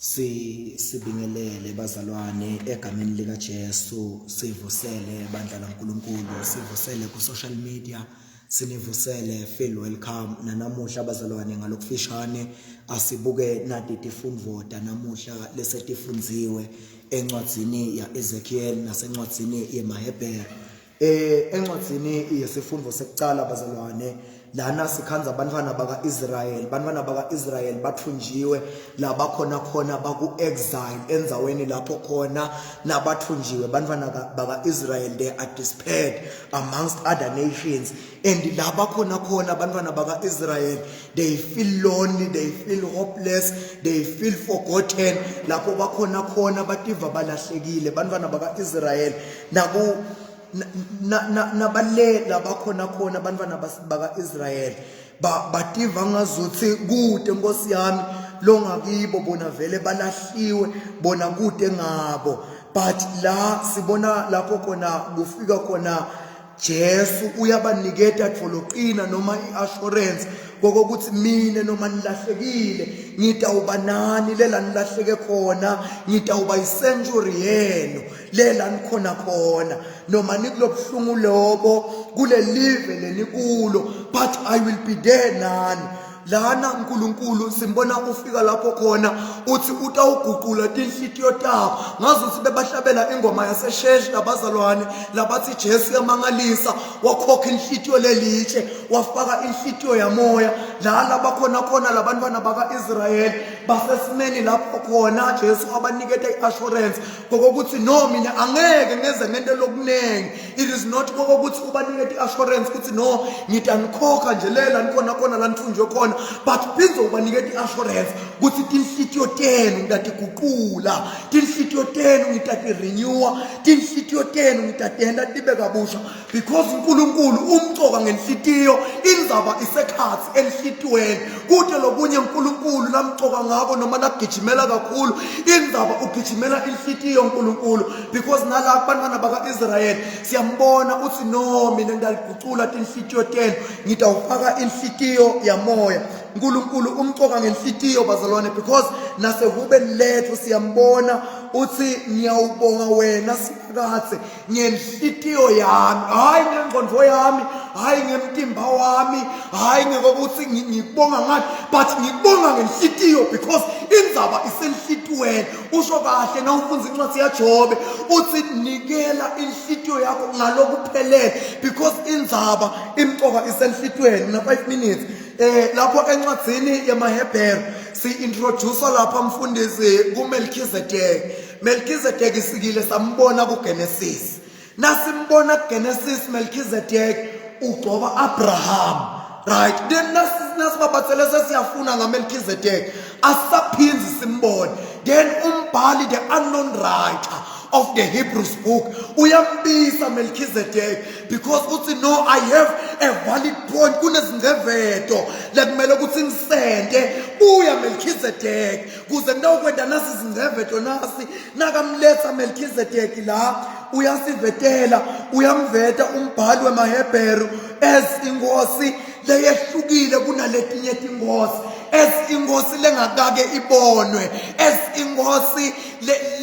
Sibingelele bazalwane egameni lika Jesu, sivusele bandla laNkulunkulu, sivusele ku social media, sinivusele, feel welcome. Nanamuhla bazalwane ngalokufishane asibuke nati tifundvoda namuhla lesetifundziwe encwadzini ya Ezekiel nasencwadzini yeMahebhere. Encwadzini yesifundvo sekucala bazalwane lana sikhanza bantwana baka Israel bathunjiwe la bakhona baku exile enzaweni lapho khona nabathunjiwe bantwana baka Israel. They are dispersed amongst other nations, and la bakhona bantwana baka Israel, they feel lonely, they feel hopeless, they feel forgotten. Lapho bakhona bativa balahlekile bantwana baka Israel nabale labakhona bantwana baka Israel bativa ngazuthi kude Nkosi yami lo ngakibo bona vele balahliwe bona kude ngabo. But la sibona lapho kufika Jesu uyabaniketa tholoqina noma iassurance kokuthi mina noma nilahlekile ngitawuba nani lela nilahleke khona, ngitawuba icentury yenu lela nikhona noma nikulobuhlungu lobo kule live lenikulo, but I will be there nani. Lana uNkulunkulu simbona ufika lapho uthi utawuguqula tinhlitiyo tabo ngazuthi bebahlabela ingoma yaseshesh labazalwane labathi Jesu yamangalisa wakhokha inhlitiyo lelitshe wafaka inhlitiyo yamoya. La bakhona labantwana baka Israel basesimeni lapho Jesu abaniketa iassurance kokuthi no mina angeke ngeze ngento lokunengi. It is not kokuthi ubaniketa iassurance ukuthi no ngitanikhokha nje lela nikhona la nithunjwe khona, but phinzo ubaniketa iassurance ukuthi tinhlitiyo tenu ngitatiguqula, tinhlitiyo tenu ngitatirenewa, tinhlitiyo tenu ngitatenda tibe kabusha, because uNkulunkulu umcoka ngenhlitiyo inzaba isekhathi enhlitiyweni. Kude lokunye uNkulunkulu lamcoka ngako noma nagijimela kakhulu inzaba ugijimela inhlitiyo uNkulunkulu, because nalapha abantwana baka Israel siyambona uthi no mina ngidaliguqula tinhlitiyo tenu ngitawufaka inhlitiyo yamoya. uNkulunkulu umcoka ngenhlitiyo bazalwane, because nasehubeni lethu siyambona uthi ngiyawubonga wena sipakathe ngenhlitiyo yami, hayi ngengqondo yami, hayi ngemtimba wami, hayi ngokuthi ngikubonga ngathi, but ngikubonga ngenhlitiyo because inzaba isenhlitiyweni. Usho kahle na ufunza incwadi yaJobe uthi nikela inhlitiyo yakho ngalokuphelele because inzaba imcoka isenhlitiyweni. Na 5 minutes lapho encwadzini yeMahebhere si-introduce lapha mfundisi kuMelchizedek. Melchizedek isikile sambona kuGenesis, nasimbona kuGenesis Melchizedek ugcoba Abraham, right? Then nasibabathele sesiyafuna ngaMelchizedek asaphinzi simbone. Then umbhali, the unknown writer of the Hebrews book, uyambisa Melchizedek because uthi no, I have a valid point, kunezingeveto lekumele ukuthi ngisende buya Melchizedek kuze nginokwenda nasi izingeveto nasi nakamletha Melchizedek la uyasivetela, uyamveta umbhali weMahebhere as ingosi leyehlukile kunaletinye ingosi, as ingosi lengakake ibonwe, as ingosi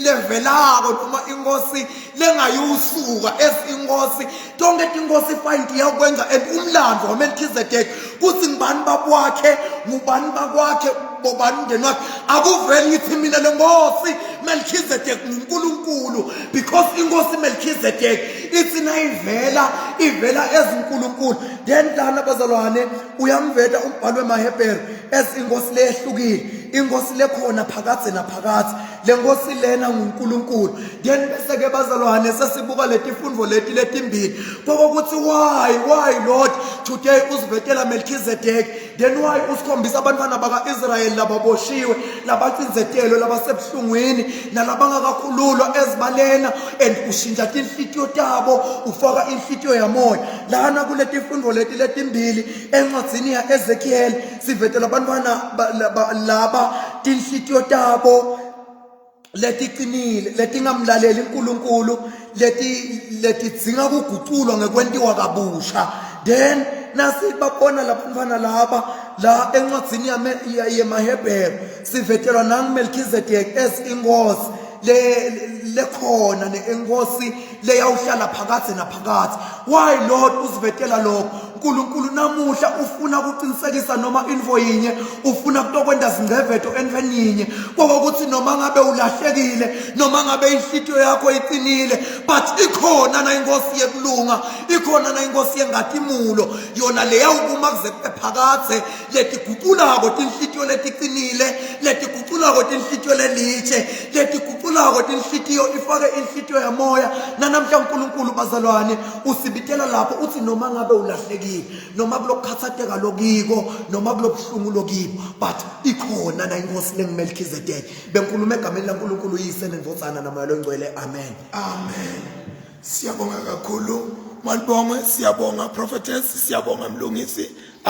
levelako noma ingosi lengayusuka, as ingosi tonke tingosi find yakwenza. And umlando waMelchizedek kuthi ngibani bakwakhe ngubani bakwakhe bobani umndeni wakhe, akuveli ngithi mina le ngosi Melchizedek nguNkulunkulu, because ingosi Melchizedek ithi ivela ezinkulunkulu. Then lana bazalwane uyamveta umbhalo weMahebhere as ingosi lehlukile, ingosi lekhona phakathi naphakathi, le ngosi lena nguNkulunkulu. Then bese ke bazalwane sesibuka letifundvo letimbili kokuthi why Lord today usivetela Melchizedek, then why usikhombisa abantwana baka Israel lababoshiwe, labacinzetelo, labasebuhlungwini nalabangakakhululwa ezibalena, and ushintsha tinhlitiyo tabo ufaka inhlitiyo yamoya. Lana kuletifundvo letimbili encwadzini ya Ezekiel sivetela abantwana laba tinhlitiyo tabo letiqinile, letingamlaleli uNkulunkulu, letidzinga kuguqulwa ngekwentiwa kabusha. Then nasi babona labantwana laba la encwadzini yemaHebheru sivetelwa nanguMelchizedek as inkosi lekhona nenkosi leyawuhlala phakathi naphakathi. Why Lord usivetela lokho? uNkulunkulu namuhla ufuna ukuqinisekisa noma info yinye, ufuna kutokwenda zingceveto enveninye kokuthi noma ngabe ulahlekile, noma ngabe inhlitiyo yakho iqinile, but ikhona na inkosi yekulunga, ikhona na inkosi yengathimulo, yona leyawukuma kuze phakathi letiguqulako tinhlitiyo letiqinile, letiguqulako tinhlitiyo lelitshe, letiguqulako tinhlitiyo ifake inhlitiyo yamoya. Nanamhla uNkulunkulu bazalwane usibitela lapho uthi noma ngabe ulahlekile, noma kulokukhathateka lokiko, noma kulobuhlungu lokibo, but ikhona na inkosi lenguMelchizedek. Bengikhuluma egameni laNkulunkulu uyise nendvodzana namoya longcwele. Amen. Amen. Siyabonga kakhulu Malibongwe, siyabonga prophetess, siyabonga Mlungisi.